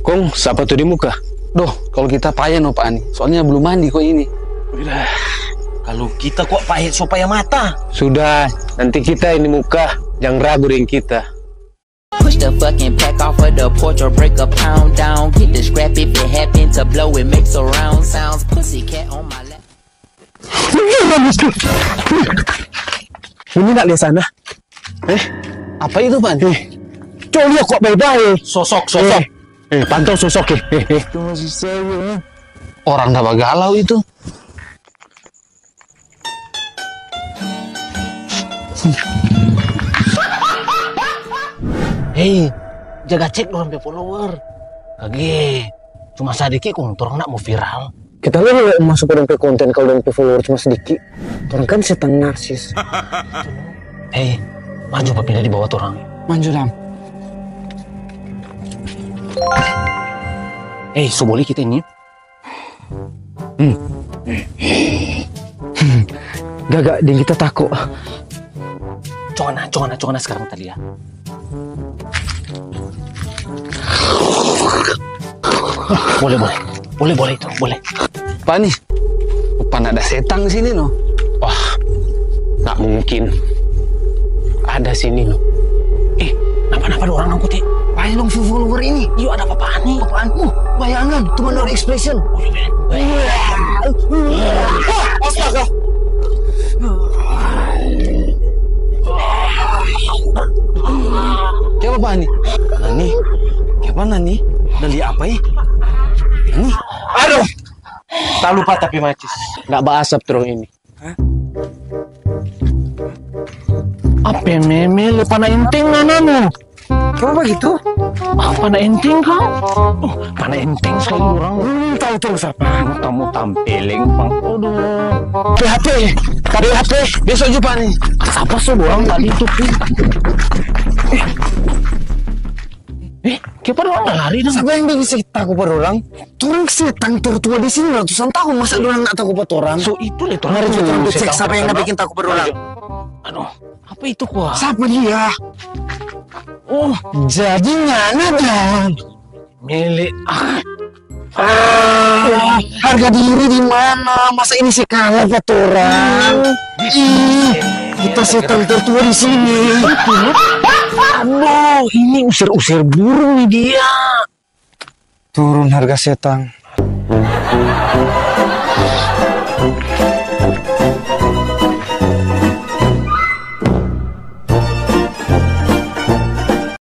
Kong, siapa tuh di muka? Doh, kalau kita payah no Pak Ani. Soalnya belum mandi kok ini. Udah. Kalau kita kok pahit supaya mata. Sudah, nanti kita ini muka. Jangan ragu dengan kita. Push the fucking pack off of the porch or break a pound down. Hit the scrap if it happen to blow, it makes a round sounds. Pussycat on my lap. Ini nak lihat sana. Apa itu Pak? Coba lihat kok baik-baik. Sosok. Pantau sosok Itu masih saya. Orang dah galau itu. Hei, jaga cek dong sampai follower. Kage, cuma sedikit kok orang nak mau viral. Kita lihat masuk ke konten kalau dan follower cuma sedikit. Orang kan setan narsis. Hei, maju pindah di bawah orang. Maju dam. Hei, so boleh kita ini? Gagak, dia kita takut. Congana sekarang tadi ya. Boleh itu, boleh. Apa nih? Apa ada setan di sini no? Wah, nggak mungkin. Ada sini no. Kenapa ada orang nangkut ya? Ayo dong follower ini. Yuk, ada apa-apaan nih? Apaan? Bayangan, cuma dari expression. Astaga. Siapa Pak nih? Nani? Siapa Nani? Nali apa ya? Nani? Aduh. Tak lupa tapi macis. Nggak basap terus ini. Apa meme lu pana inting nanu? Kenapa begitu? Pana inting kau? Pana inting sekali orang. Tahu terus apa? Kamu tampilin bang. Aduh. PHP. Tadi HP. Besok jumpa nih. Apa sih orang tadi itu? Kenapa orang nggak lari dong? Siapa yang bisa takut pada orang? Turun setan tertua di sini ratusan tahun. Masa orang nggak takut pada orang? So itu deh Mari kita cek siapa yang nggak bikin takut pada orang. Aduh, apa itu kuah? Siapa dia? Oh, jadi mana dong? Milik. Harga diri di mana? Masa ini sekali kata orang? Kita setan tertua di sini. Aduh, ini usir-usir burung nih dia. Turun harga setan.